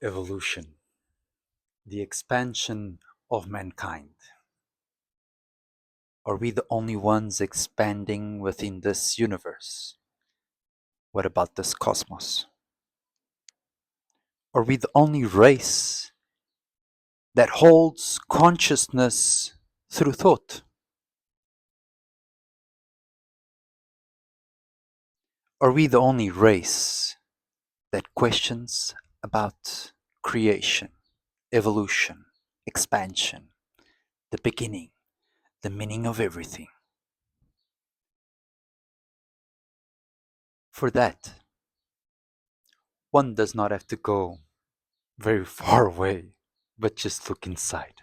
Evolution, the expansion of mankind. Are we the only ones expanding within this universe? What about this cosmos? Are we the only race that holds consciousness through thought? Are we the only race that questions about creation, evolution, expansion, the beginning, the meaning of everything? For that, one does not have to go very far away, but just look inside.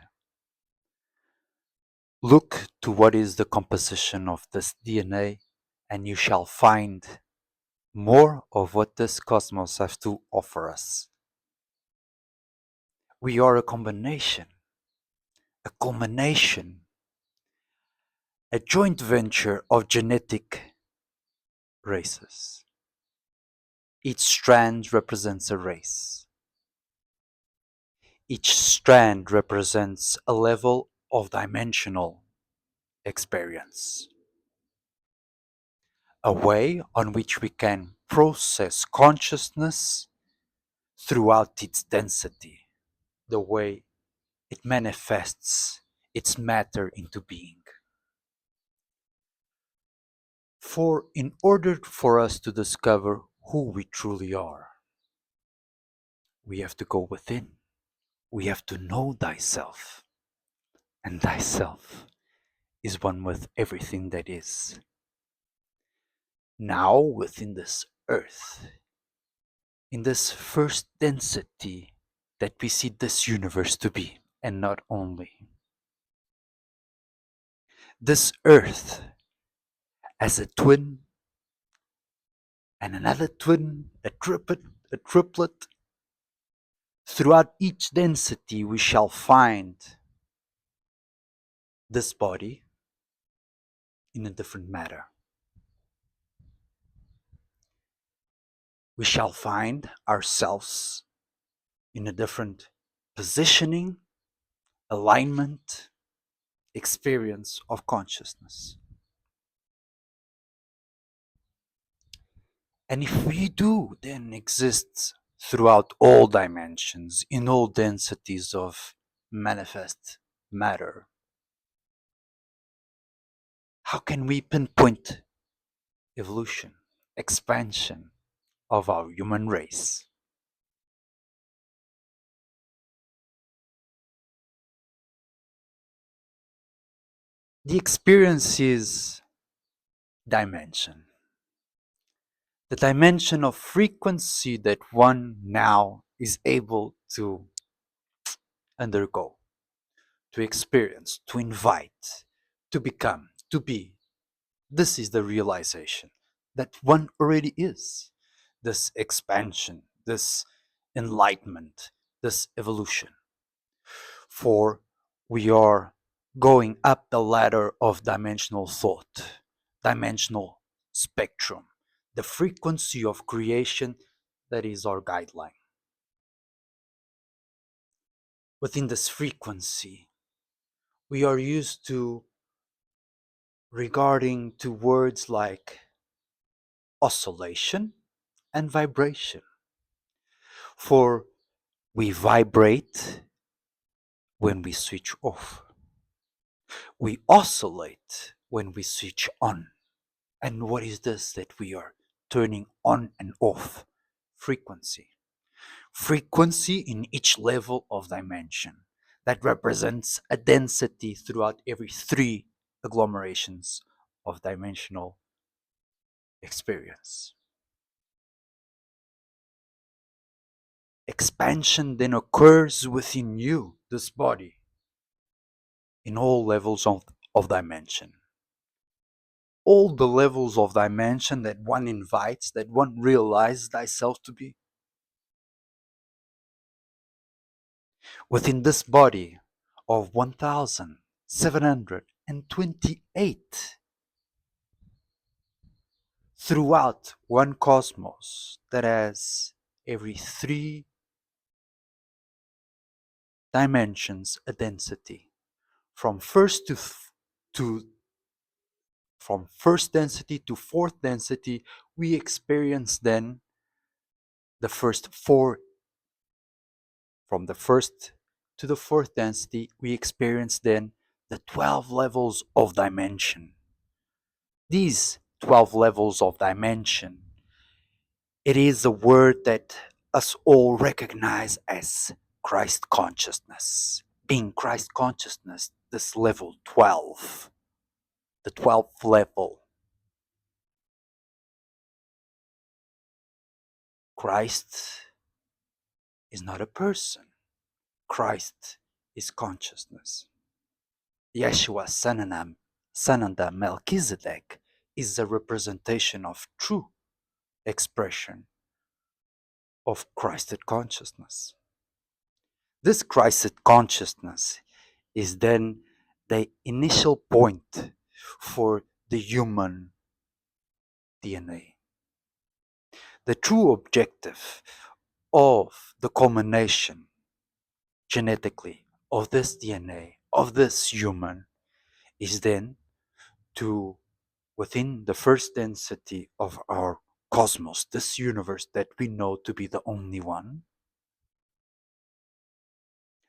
Look to what is the composition of this DNA, and you shall find more of what this cosmos has to offer us. We are a combination, a culmination, a joint venture of genetic races. Each strand represents a race. Each strand represents a level of dimensional experience, a way on which we can process consciousness throughout its density, the way it manifests its matter into being. For in order for us to discover who we truly are, we have to go within. We have to know thyself, and thyself is one with everything that is. Now, within this earth, in this first density that we see this universe to be, and not only. This earth as a twin and another twin, a triplet. Throughout each density, we shall find this body in a different matter. We shall find ourselves in a different positioning, alignment, experience of consciousness. And if we do then exist throughout all dimensions, in all densities of manifest matter, how can we pinpoint evolution, expansion of our human race? The experience is dimension. The dimension of frequency that one now is able to undergo, to experience, to invite, to become, to be. This is the realization that one already is. This expansion, this enlightenment, this evolution. For we are going up the ladder of dimensional thought, dimensional spectrum, the frequency of creation that is our guideline. Within this frequency, we are used to regarding to words like oscillation and vibration. For we vibrate when we switch off. We oscillate when we switch on. And what is this that we are turning on and off? Frequency. Frequency in each level of dimension that represents a density throughout every three agglomerations of dimensional experience. Expansion then occurs within you, this body, in all levels of dimension. All the levels of dimension that one invites, that one realizes thyself to be. Within this body of 1728, throughout one cosmos that has every three dimensions a density. From first to from first density to fourth density, we experience then the first four. From the first to the fourth density, we experience then the 12 levels of dimension. These 12 levels of dimension, it is a word that us all recognize as Christ consciousness. Being Christ consciousness, this level 12, the 12th level. Christ is not a person. Christ is consciousness. Yeshua Sananda Melchizedek is a representation of true expression of Christed consciousness. This Christed consciousness is then the initial point for the human DNA. The true objective of the culmination genetically of this DNA, of this human, is then to, within the first density of our cosmos, this universe that we know to be the only one,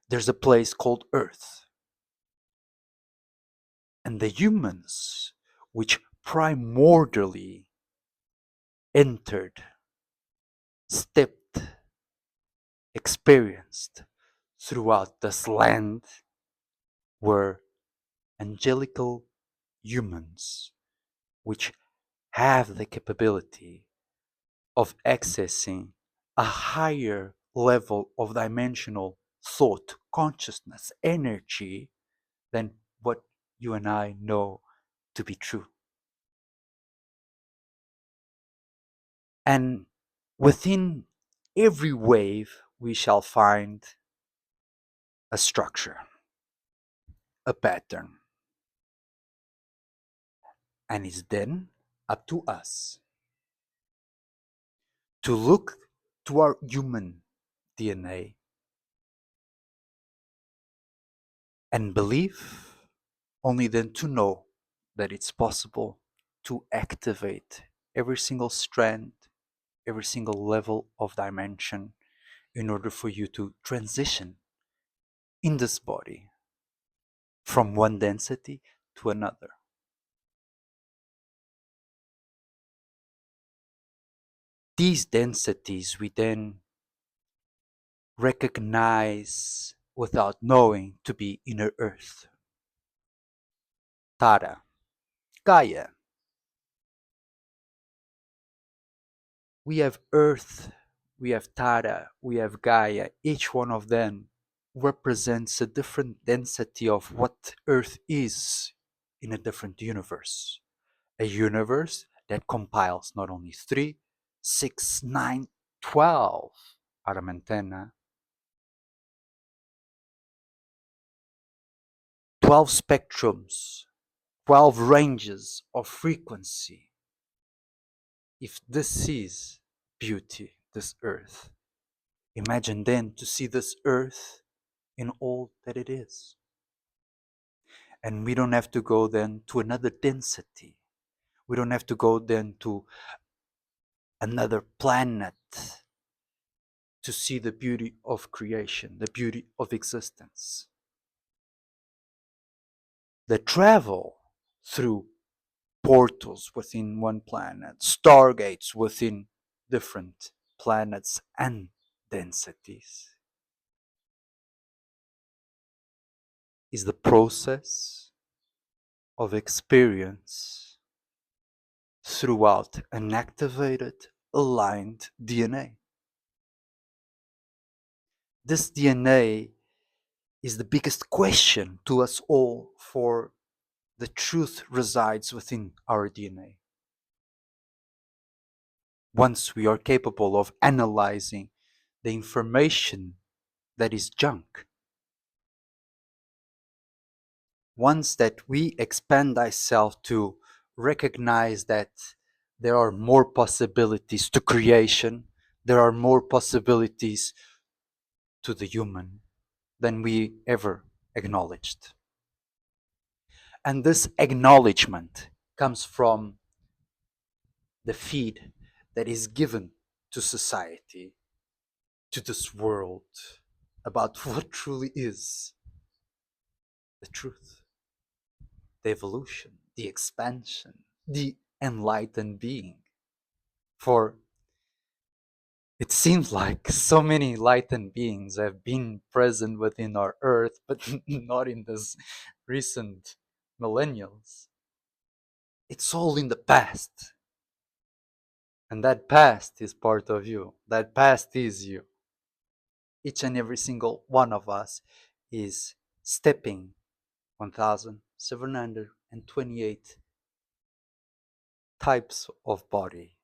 there's a place called Earth. And the humans, which primordially entered, stepped, experienced throughout this land, were angelical humans, which have the capability of accessing a higher level of dimensional thought, consciousness, energy than what you and I know to be true. And within every wave, we shall find a structure, a pattern. And it's then up to us to look to our human DNA and believe, only then to know that it's possible to activate every single strand, every single level of dimension in order for you to transition in this body from one density to another. These densities we then recognize without knowing to be inner earth, Tara, Gaia. We have earth, we have Tara, we have Gaia. Each one of them represents a different density of what earth is in a different universe. A universe that compiles not only 3, 6, 9, 12 Aramentena, 12 spectrums, 12 ranges of frequency. If this is beauty, this earth, imagine then to see this earth in all that it is. And we don't have to go then to another density. We don't have to go then to another planet to see the beauty of creation, the beauty of existence. The travel through portals within one planet, stargates within different planets and densities, is the process of experience throughout an activated, aligned DNA. This DNA is the biggest question to us all, for the truth resides within our DNA. Once we are capable of analyzing the information that is junk, once that we expand ourselves to recognize that there are more possibilities to creation, there are more possibilities to the human, than we ever acknowledged. And this acknowledgement comes from the feed that is given to society, to this world, about what truly is the truth, the evolution, the expansion, the enlightened being. For it seems like so many enlightened beings have been present within our earth, but not in this recent millennials. It's all in the past. And that past is part of you. That past is you. Each and every single one of us is stepping 1,728 types of body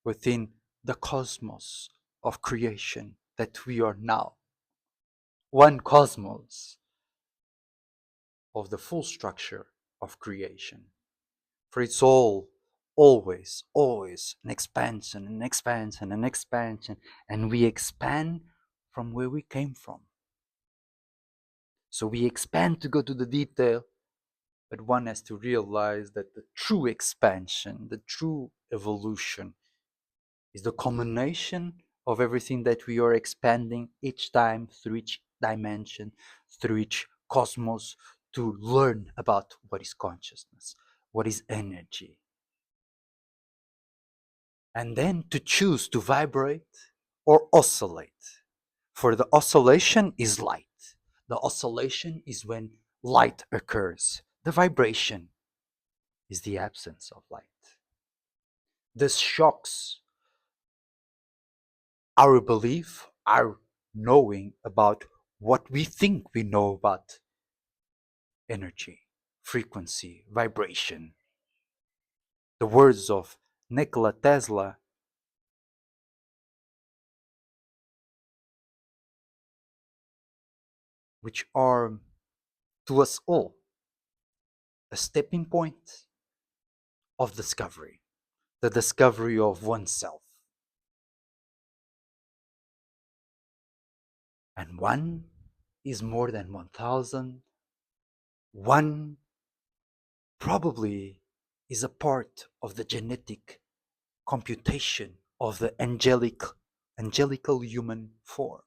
within the cosmos of creation that we are now. One cosmos of the full structure of creation. For it's all, always an expansion, an expansion, an expansion, and we expand from where we came from. So we expand to go to the detail, but one has to realize that the true expansion, the true evolution, is the culmination of everything that we are expanding each time through each dimension, through each cosmos, to learn about what is consciousness, what is energy, and then to choose to vibrate or oscillate. For the oscillation is light. The oscillation is when light occurs. The vibration is the absence of light. This shocks our belief, our knowing about what we think we know about energy, frequency, vibration. The words of Nikola Tesla, which are to us all a stepping point of discovery, the discovery of oneself. And one is more than 1,000. One probably is a part of the genetic computation of the angelical human form.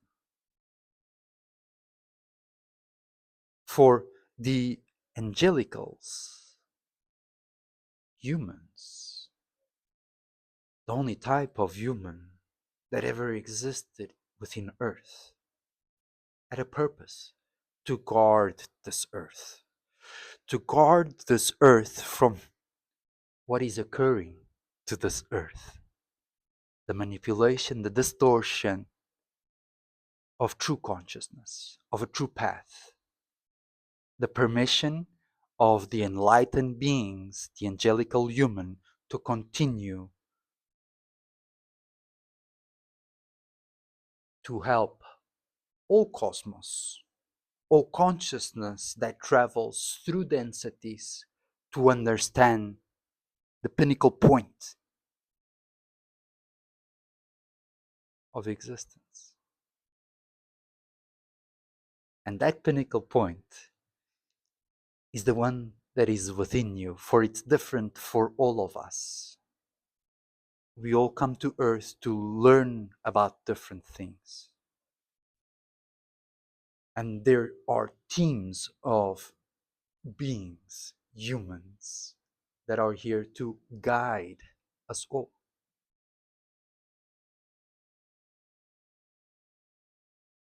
For the angelicals, humans, the only type of human that ever existed within Earth, had a purpose: to guard this Earth. To guard this Earth from what is occurring to this Earth. The manipulation, the distortion of true consciousness, of a true path. The permission of the enlightened beings, the angelical human, to continue to help all cosmos, all consciousness that travels through densities to understand the pinnacle point of existence. And that pinnacle point is the one that is within you, for it's different for all of us. We all come to Earth to learn about different things. And there are teams of beings, humans, that are here to guide us all.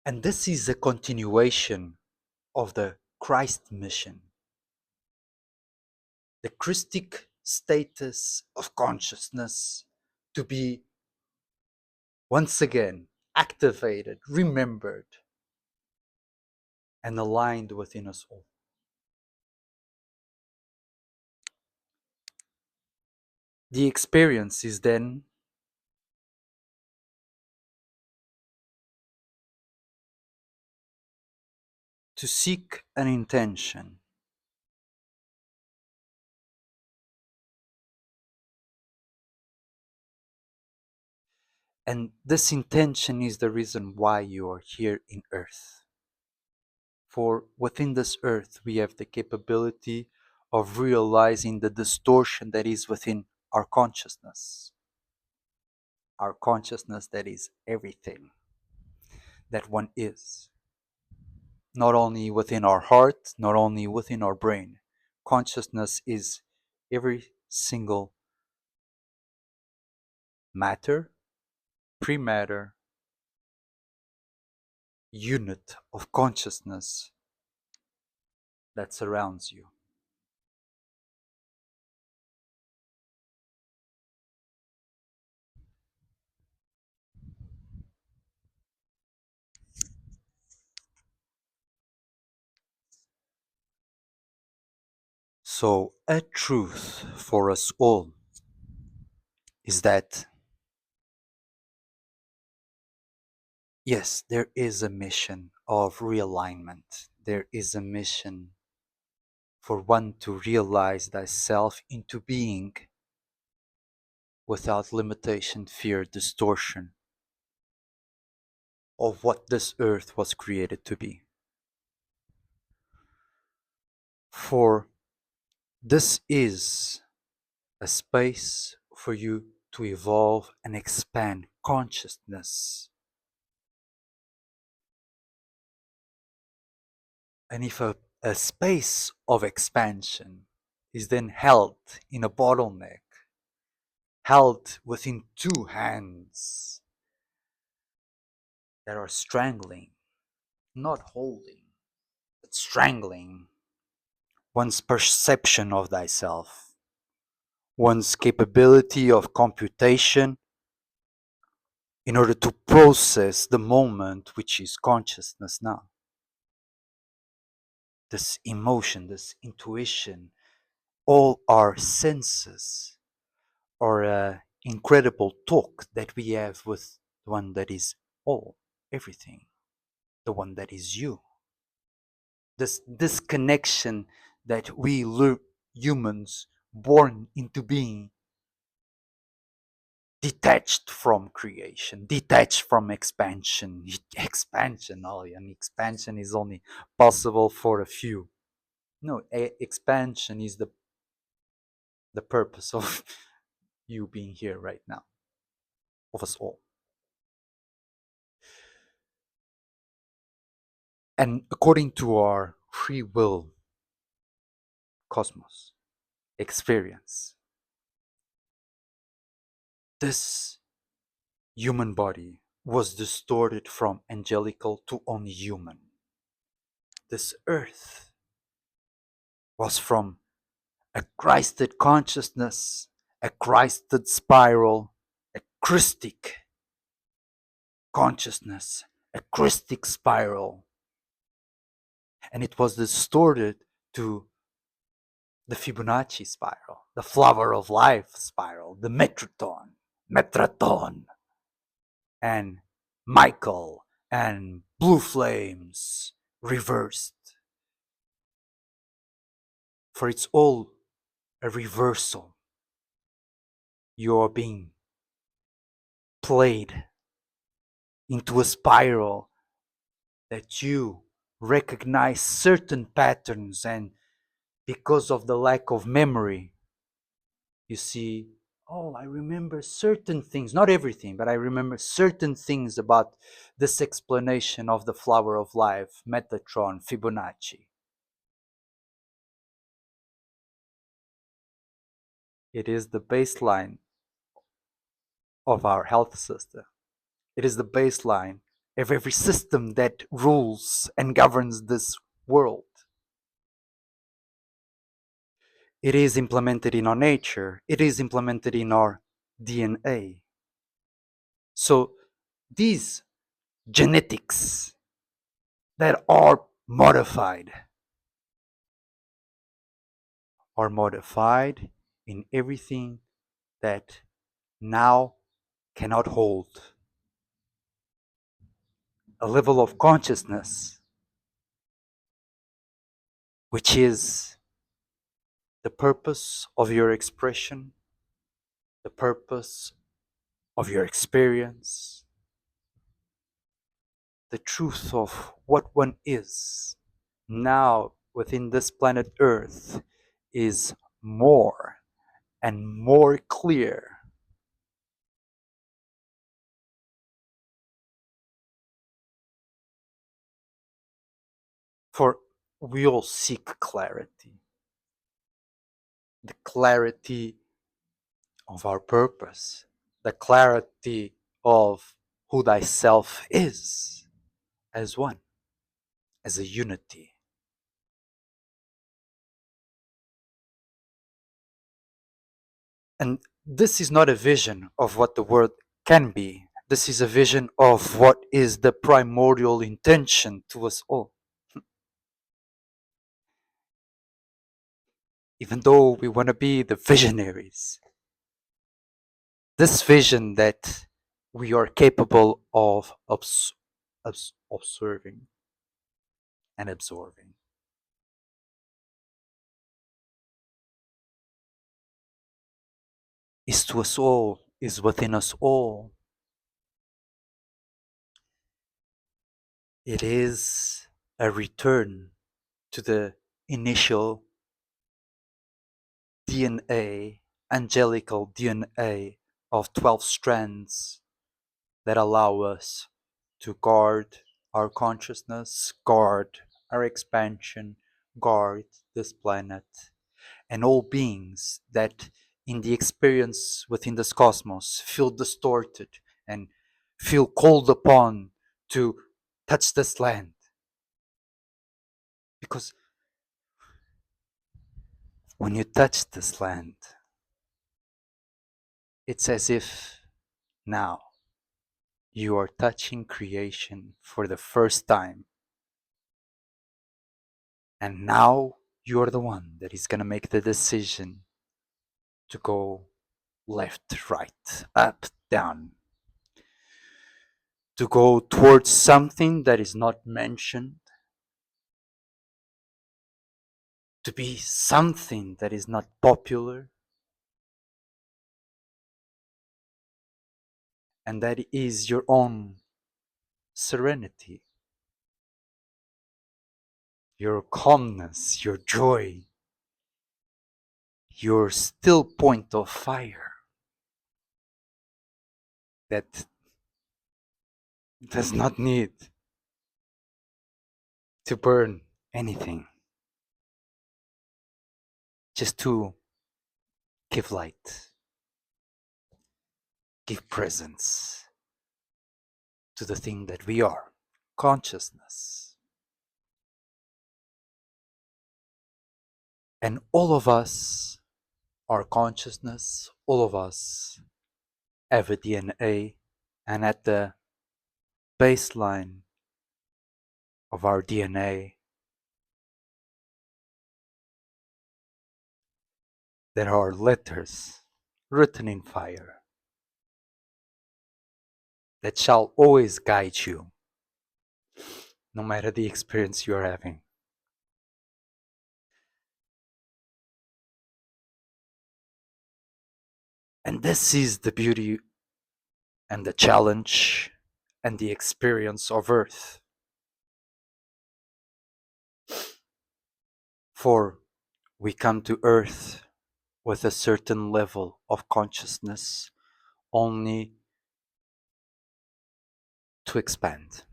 And this is a continuation of the Christ mission, the Christic status of consciousness to be once again activated, remembered, and aligned within us all. The experience is then to seek an intention. And this intention is the reason why you are here in Earth. For within this earth, we have the capability of realizing the distortion that is within our consciousness. Our consciousness that is everything that one is. Not only within our heart, not only within our brain. Consciousness is every single matter, pre-matter, unit of consciousness that surrounds you. So, a truth for us all is that, yes, there is a mission of realignment. There is a mission for one to realize thyself into being without limitation, fear, distortion of what this earth was created to be. For this is a space for you to evolve and expand consciousness. And if a space of expansion is then held in a bottleneck, held within two hands that are strangling, not holding, but strangling one's perception of thyself, one's capability of computation in order to process the moment which is consciousness now. This emotion, this intuition, all our senses are a incredible talk that we have with the one that is all, everything, the one that is you. This connection that we humans born into being detached from creation, detached from expansion. Expansion, and expansion is only possible for a few. No, expansion is the purpose of you being here right now, of us all. And according to our free will cosmos experience, this human body was distorted from angelical to only human. This earth was from a Christed consciousness, a Christed spiral, a Christic consciousness, a Christic spiral. And it was distorted to the Fibonacci spiral, the flower of life spiral, the Metraton, and Michael, and Blue Flames reversed. For it's all a reversal. You are being played into a spiral that you recognize certain patterns, and because of the lack of memory, you see, oh, I remember certain things, not everything, but I remember certain things about this explanation of the flower of life, Metatron, Fibonacci. It is the baseline of our health system. It is the baseline of every system that rules and governs this world. It is implemented in our nature. It is implemented in our DNA. So these genetics that are modified in everything that now cannot hold a level of consciousness which is the purpose of your expression, the purpose of your experience, the truth of what one is. now within this planet Earth is more and more clear. For we all seek clarity, the clarity of our purpose, the clarity of who thyself is as one, as a unity. And this is not a vision of what the world can be. This is a vision of what is the primordial intention to us all. Even though we want to be the visionaries, this vision that we are capable of observing and absorbing is to us all, is within us all. It is a return to the initial DNA, angelical DNA of 12 strands that allow us to guard our consciousness, guard our expansion, guard this planet, and all beings that in the experience within this cosmos feel distorted and feel called upon to touch this land. Because when you touch this land, it's as if now you are touching creation for the first time. And now you're the one that is going to make the decision to go left, right, up, down, to go towards something that is not mentioned, to be something that is not popular, and that is your own serenity, your calmness, your joy, your still point of fire that does not need to burn anything, just to give light, give presence to the thing that we are, consciousness. And all of us are consciousness, all of us have a DNA, and at the baseline of our DNA, there are letters written in fire that shall always guide you, no matter the experience you're having. And this is the beauty and the challenge and the experience of Earth. For we come to Earth with a certain level of consciousness only to expand.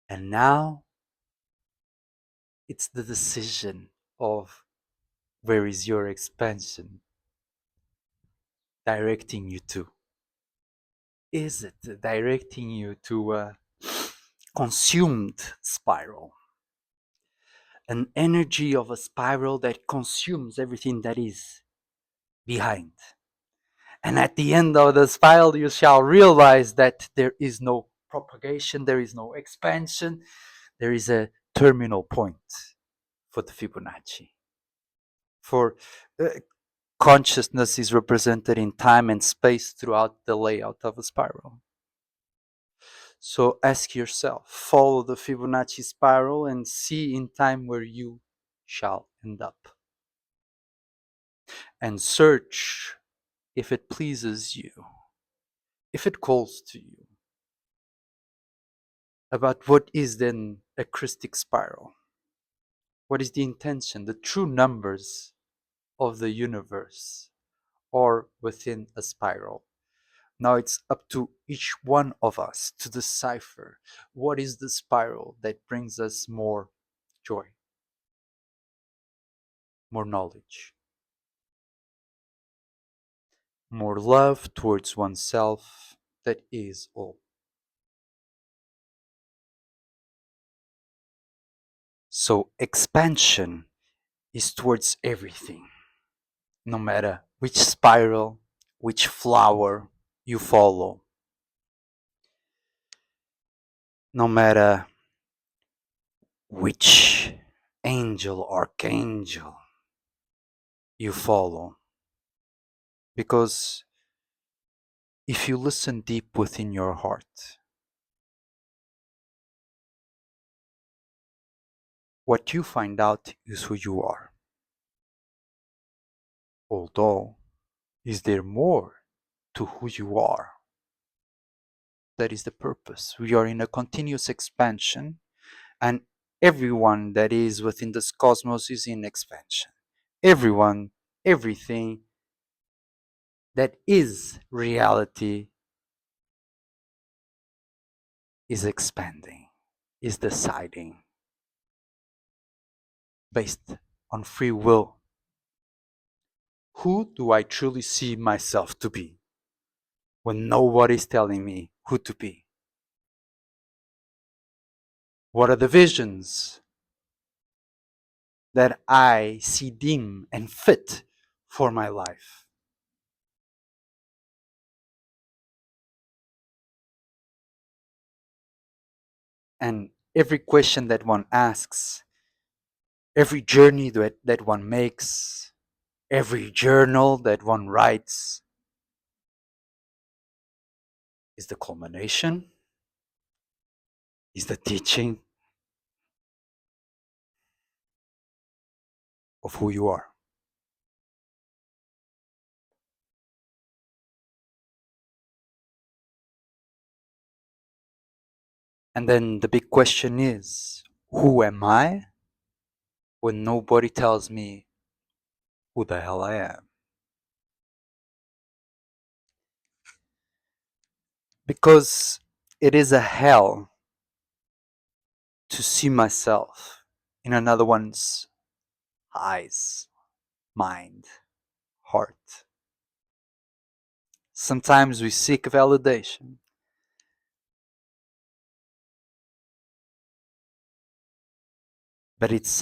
And now it's the decision of where is your expansion directing you to? Is it directing you to a consumed spiral? An energy of a spiral that consumes everything that is behind. And at the end of the spiral, you shall realize that there is no propagation, there is no expansion, there is a terminal point for the Fibonacci. For consciousness is represented in time and space throughout the layout of a spiral. So ask yourself, follow the Fibonacci spiral and see in time where you shall end up. And search if it pleases you, if it calls to you. about what is then a Christic spiral. What is the intention, the true numbers of the universe or within a spiral? Now it's up to each one of us to decipher what is the spiral that brings us more joy, more knowledge, more love towards oneself that is all. So expansion is towards everything, no matter which spiral, which flower you follow, no matter which angel, archangel you follow. Because if you listen deep within your heart, what you find out is who you are. Although, is there more to who you are? That is the purpose. We are in a continuous expansion, and everyone that is within this cosmos is in expansion. Everyone, everything that is reality is expanding, is deciding based on free will. Who do I truly see myself to be when nobody's telling me who to be? What are the visions that I see dim and fit for my life? And every question that one asks, every journey that one makes, every journal that one writes is the culmination, is the teaching of who you are. And then the big question is, who am I when nobody tells me who the hell I am? Because it is a hell to see myself in another one's eyes, mind, heart. Sometimes we seek validation, but it's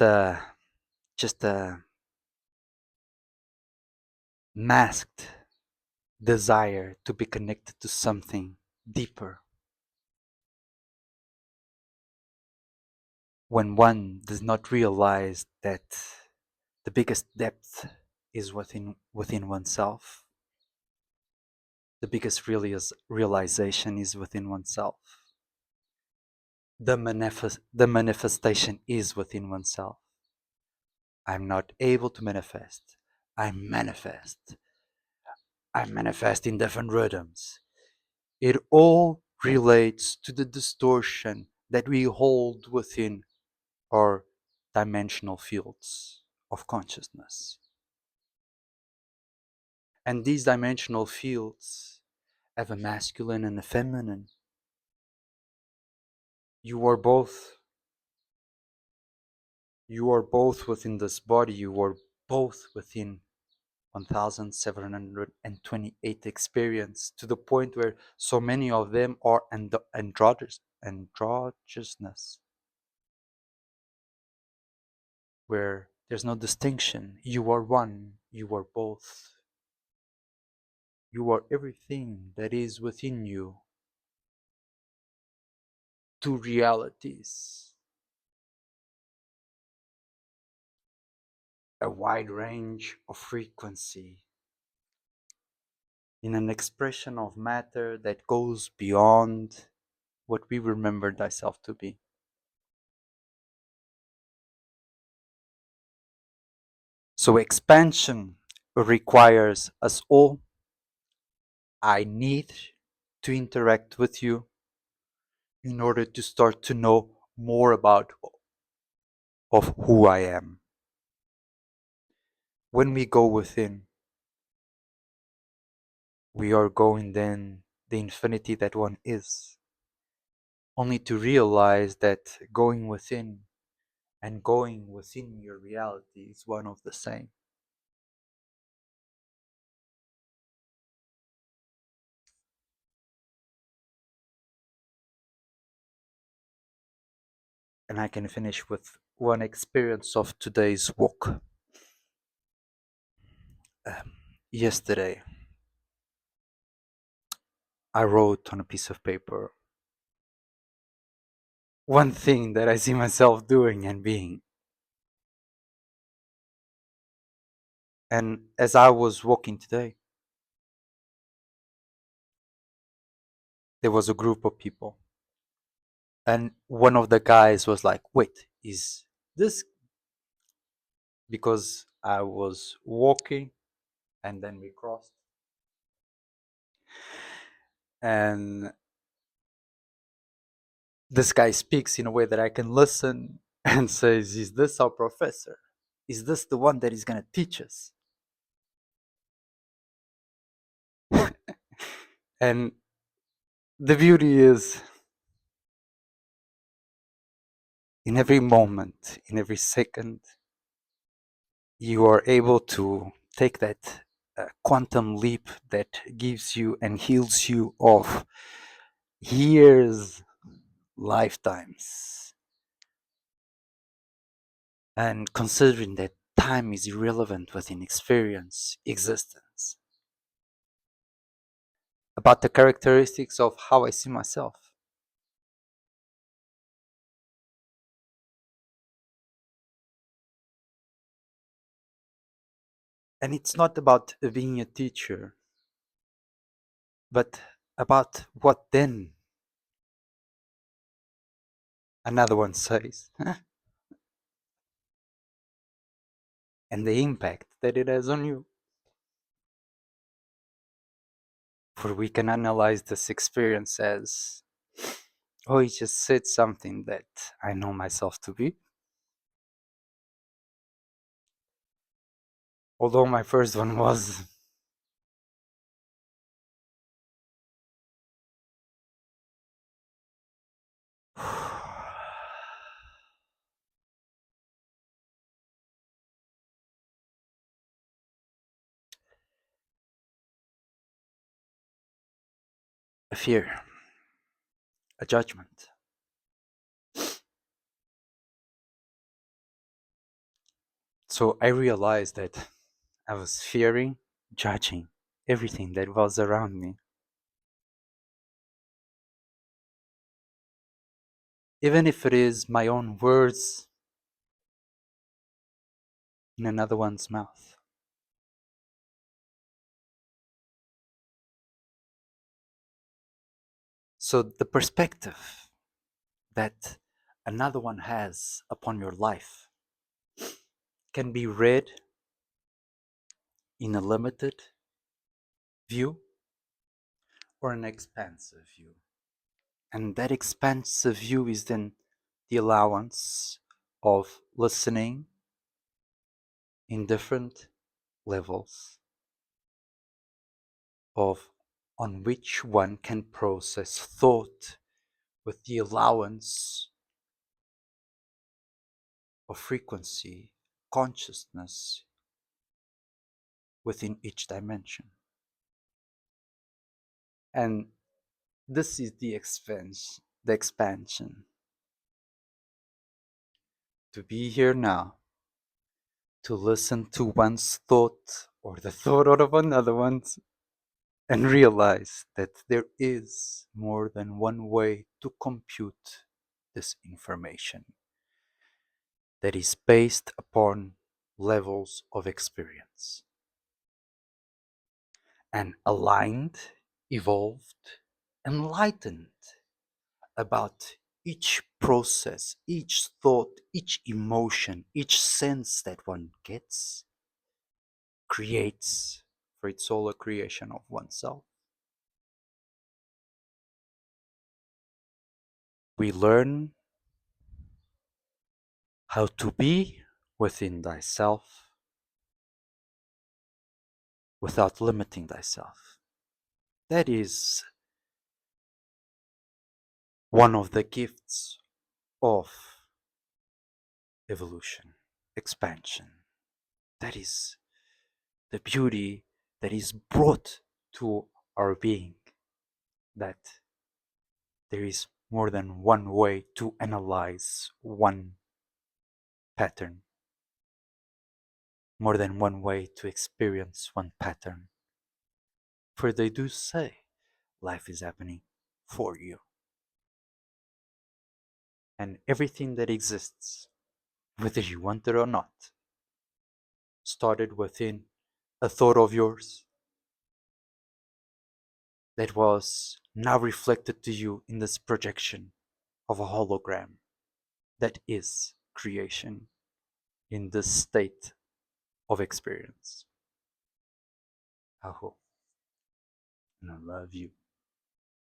just a masked desire to be connected to something deeper. When one does not realize that the biggest depth is within oneself, the biggest realization is within oneself. The manifestation is within oneself. I'm not able to manifest. I manifest. I manifest in different rhythms. It all relates to the distortion that we hold within our dimensional fields of consciousness. And these dimensional fields have a masculine and a feminine. You are both. You are both within this body. You are both within 1728 experience, to the point where so many of them are androgynous, where there's no distinction. You are one, you are both, you are everything that is within you. Two realities, a wide range of frequency, in an expression of matter that goes beyond what we remember thyself to be. So expansion requires us all. I need to interact with you. in order to start to know more about of who I am. When we go within, we are going then the infinity that one is, only to realize that going within and going within your reality is one of the same. And I can finish with one experience of today's walk. Yesterday, I wrote on a piece of paper one thing that I see myself doing and being. And as I was walking today, there was a group of people. And one of the guys was like, wait, is this because I was walking and then we crossed? And this guy speaks in a way that I can listen and says, is this our professor? Is this the one that is going to teach us? And the beauty is, in every moment, in every second, you are able to take that quantum leap that gives you and heals you of years, lifetimes. And considering that time is irrelevant within experience, existence, about the characteristics of how I see myself. And it's not about being a teacher, but about what then another one says, and the impact that it has on you. For we can analyze this experience as, oh, he just said something that I know myself to be. Although my first one was, a fear, a judgment. So I realized that I was fearing, judging everything that was around me. Even if it is my own words in another one's mouth. So the perspective that another one has upon your life can be read in a limited view or an expansive view. And that expansive view is then the allowance of listening in different levels of on which one can process thought with the allowance of frequency, consciousness within each dimension. And this is the expansion. To be here now, to listen to one's thought or the thought of another one's, and realize that there is more than one way to compute this information that is based upon levels of experience and aligned, evolved, enlightened about each process, each thought, each emotion, each sense that one gets, creates, for it's all a creation of oneself. We learn how to be within thyself without limiting thyself. That is one of the gifts of evolution, expansion. That is the beauty that is brought to our being, that there is more than one way to analyze one pattern, more than one way to experience one pattern. For they do say life is happening for you. And everything that exists, whether you want it or not, started within a thought of yours that was now reflected to you in this projection of a hologram that is creation in this state of experience. I hope and I love you.